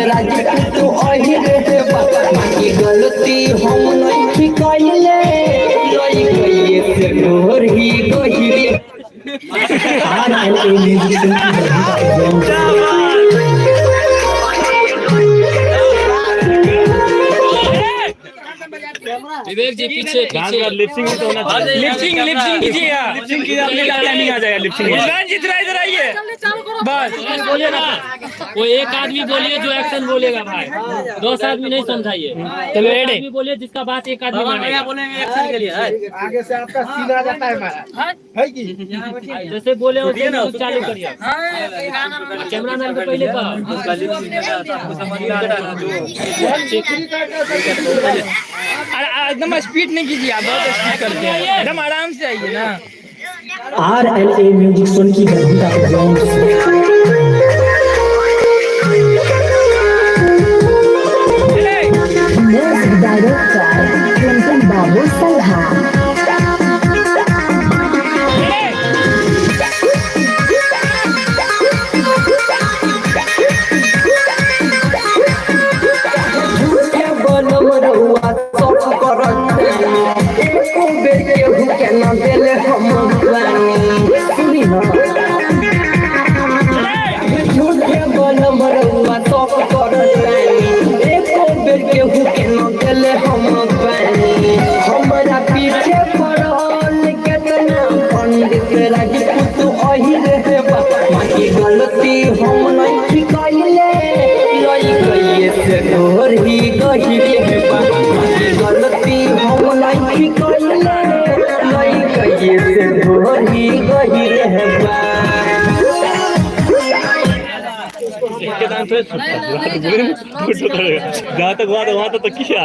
राजी तू ओही रे बाकी गलती हम नहीं कइले लई गइए से ढोर ही गइले विवेक जी पीछे लिपसिंग तो होना चाहिए। लिपसिंग कीजिएगा, लिपसिंग कीजिए, अपने नहीं आ जाएगा लिपसिंग। इमरान जी इधर आइए बस बोलिए ना, वो एक आदमी बोलिए जो एक्शन बोलेगा भाई, 10 आदमी नहीं समझाइए। चलो आदमी बोलिए जिसका बात एक आदमी मानेगा। बोलेंगे एक्शन के लिए आगे से आपका सीन आ जाता है महाराज है कि जैसे बोले उसे चालू करिए। कैमरा मैन को पहले कहा एकदम स्पीड नहीं कीजिए, आप बहुत स्पीड करते हैं, एकदम आराम से आइए ना। RLA म्यूजिक सोन की गंभीरता म्यूजिक डायरेक्टर कुंदन बाबू सल्हा। हमारा पीछे पड़ल केतना पंडित राजी तू ओही रे बाकी गलती हम नहीं कइले लई गइए से ढोर ही गइले बाकी गलती हम नहीं कइले लई गइए से ढोर ही गइले जहाँ तक हुआ था वहाँ तक किया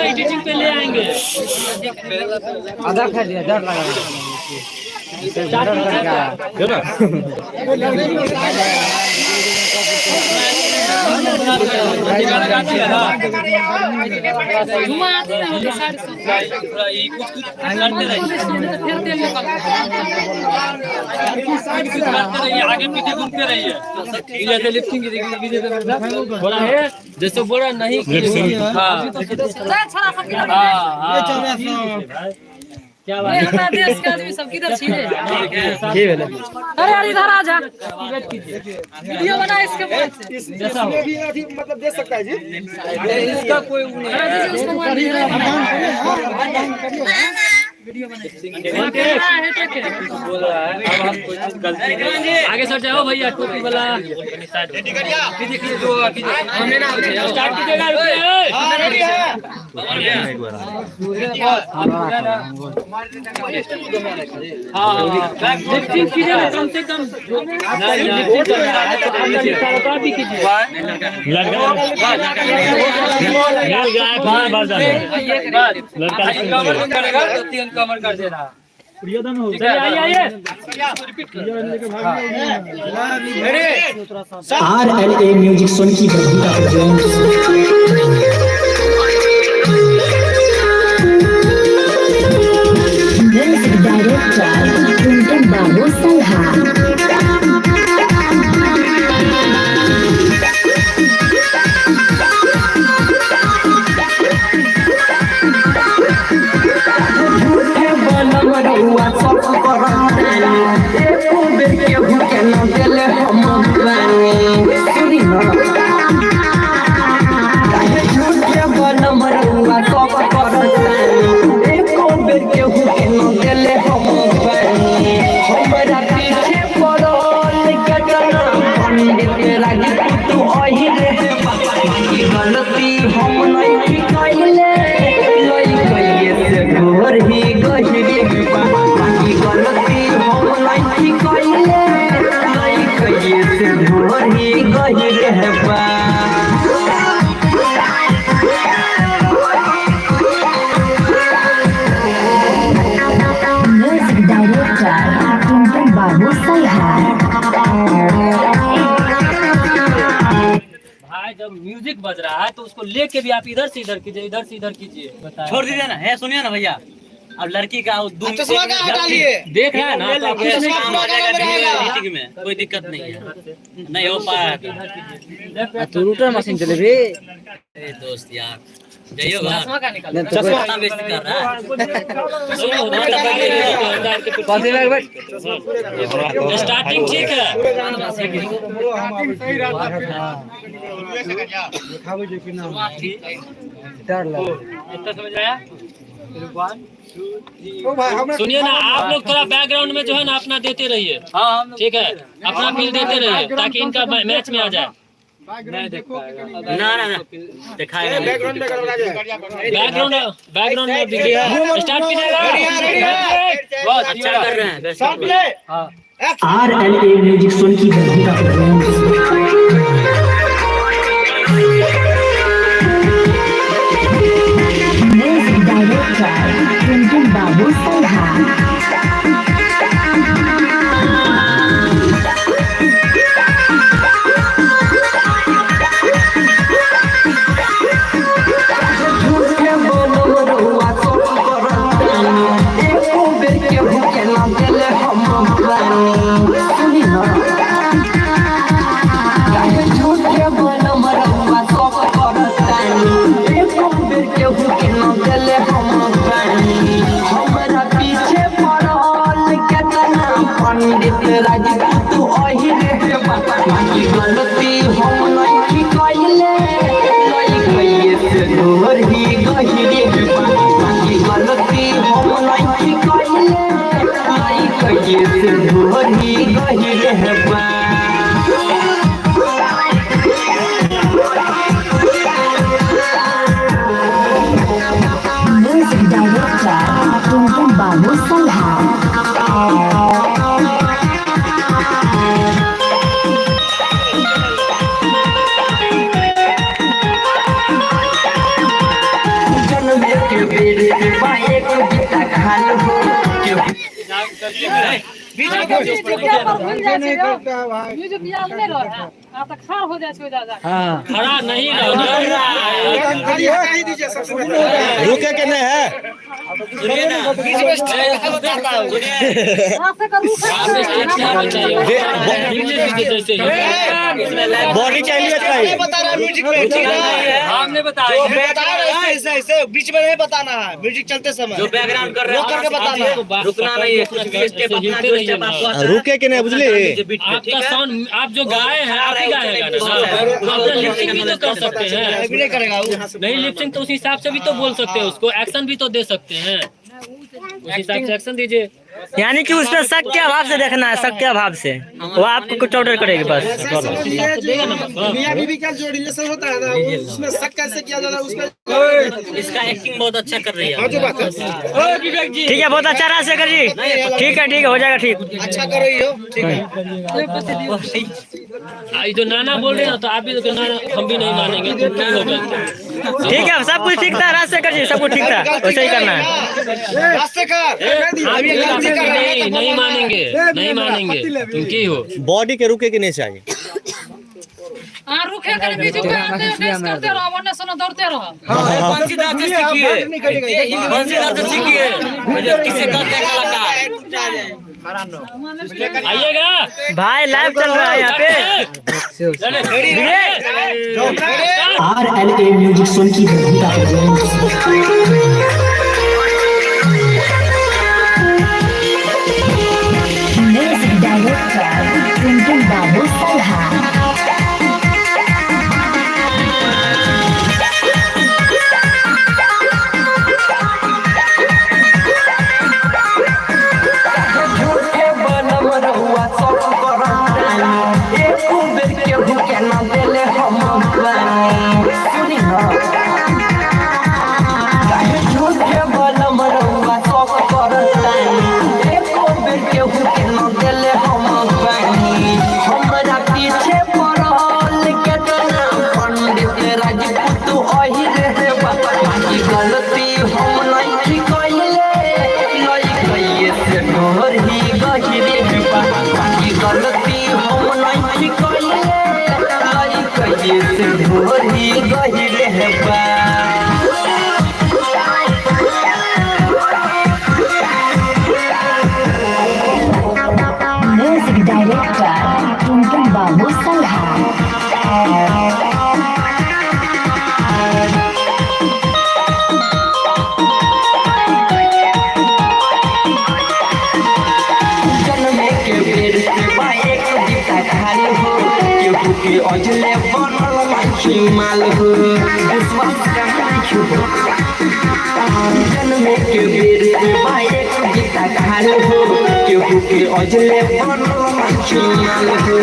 एडिटिंग पे ले आएंगे। आधा खा लिया डर लगा आगे पीछे घूमते रहिए, बोला है जैसे बोला नहीं क्या बात है देश के आदमी सब किधर छीने अरे यार इधर आ जा वीडियो बना इसके बाद से जैसा भी मतलब दे सकता है जी इसका कोई वीडियो बना बोल रहा है। अब हम कोई चीज गलती आगे सर जाओ भैया, टोपी वाला स्टार्ट कीजिएगा। लिफ्टिंग कीजिए कम से कम, कवर कर देना। RLA म्यूजिक सोन की गंभीरता म्यूजिक डायरेक्टर कुंदन बाबू सल्हा। गलती हम नहीं कइले लई गइए से ढोर ही गइले बाकी गलती हम नहीं कइले लई गइए से ढोर ही गइले बा। म्यूजिक डायरेक्टर कुंदन बाबू सल्हा। जब म्यूजिक बज रहा है तो उसको लेके भी आप इधर से इधर कीजिए, इधर से इधर कीजिए। छोड़ दीजिए ना, है सुनिए ना भैया, अब लड़की का चश्मा का हटा लिए। देख रहे हैं ना, तो आप कुछ नहीं मीटिंग में कोई दिक्कत नहीं है, नहीं हो पाएगा। तू रूटर मशीन चले भी दोस्त यार जाइए चश्मा का निकाल, चश्मा बेइज्जती कर रहा है। स्टार्टिंग ठीक है। इतना समझ आया? सुनिए ना, आप लोग थोड़ा बैकग्राउंड में जो है ना अपना देते रहिए, ठीक है, अपना फील देते रहिए ताकि इनका मैच में आ जाए। ना दिखाएगा बैकग्राउंड में वीडियो स्टार्ट कीजिएगा। बहुत अच्छा कर रहे हैं। RLA म्यूजिक सोन की बंधुता प्रेजेंट्स म्यूजिक डायरेक्टर टुनटुन बाबू सल्हा। म्यूजिक डायरेक्टर टुनटुन बाबू सल्हा। खड़ा नहीं रुके के नहीं है। सुनिए ना, बॉडी चाहिए चाहिए बता रहा है म्यूजिक में, हमने बताया ऐसे ऐसे बीच में नहीं बताना है, म्यूजिक चलते समय जो बैकग्राउंड कर रहे हैं करके बताना है। रुकना नहीं है, कुछ भी स्टेप अपना जो स्टेप आपको आता है रुके के नहीं बुझली। आपका साउंड आप जो गाए हैं आप ही गाएगा ना, अपना लिपसिंग भी तो कर सकते हैं। नहीं करेगा वो। नहीं लिपसिंग तो उस हिसाब से भी तो बोल सकते हैं, उसको एक्शन भी तो दे सकते हैं, उस हिसाब से एक्शन दीजिए। यानी कि उसमें शक के अभाव से देखना है, शक के अभाव से वो आपको कुछ ऑर्डर करेगी बस। मियां बीवी का जो रिलेशन होता है ना, उसमें शक कैसे किया जाता है उसमें। इसका एक्टिंग बहुत अच्छा कर रही है। जो बात है ठीक है, बहुत अच्छा राजशेखर जी, ठीक है हो जाएगा ठीक। अच्छा कर रही हो, ठीक है। ये जो नाना बोल रहे हैं तो आप भी तो नाना, हम भी नहीं मानेंगे तो क्या होगा। ठीक है, सब कुछ ठीक था राजशेखर जी, सब कुछ ठीक था, वैसे ही करना है। नहीं मानेंगे, नहीं मानेंगे, तुम की हो। बॉडी के रुके के नहीं चाहिए। रुके कर बीच में आते हैं, करते रहो वरना सुनो दौड़ते रहो। बंसीदार से सीखिए, बंसीदार से सीखिए, किसे कहते हैं कलाकार। आइएगा भाई, लाइव चल रहा है यहाँ पे। RLA म्यूजिक सोन की बंधुता प्रेजेंट्स म्यूजिक डायरेक्टर टुनटुन बाबू सल्हा। जन्मे के बेर से बाइक दिखा खाल हो केहू के अजले बनल लाठी माल हो विश्वास कहाँ छुपो जन्मे के बेर से बाइक दिखा खाल हो केहू के अजले बनल लाठी माल हो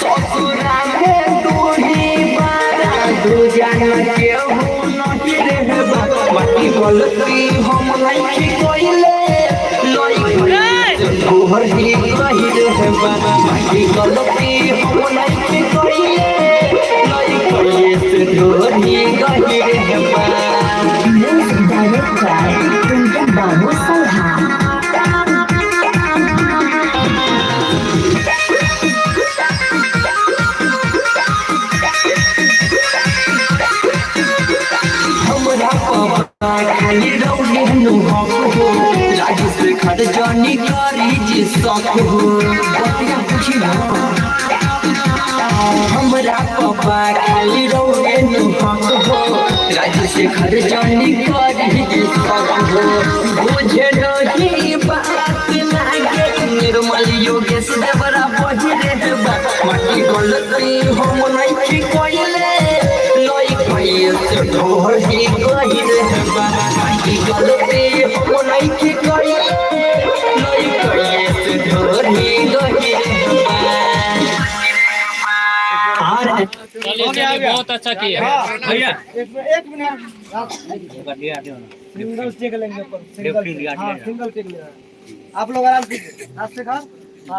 ससुरा में दूरी बारा दू जान केहू नहीं रहबा बाकी गलती हम नहीं कोइले लई तोहर ही कही रहबा बाकी गलती हम नहीं कइले लई कइले से तोहर ही कही रहबा Music director Tunjun Babu Salha. हमरा पापा खाली रौले नु हक हो राजू से खड़ जानी करी जी सक हो बतिया पूछी ना हमरा पापा खाली रौले नु हक हो राजू से खड़ जानी करी जी सक हो बुझे नहीं बात लागे निर्मल योगेश देवरा बज रहबा माटी गलती हम नहीं कोइले लई कइले तोहर ही कही रहबा बाकी गलती हम नहीं कइले लई कइले तोहर ही कही रहबा चलिए चलिए बहुत अच्छा किया भैया एक मिनट सिंगल चेक लेंगे पर सिंगल हाँ सिंगल चेक लेना आप लोग आराम से आज से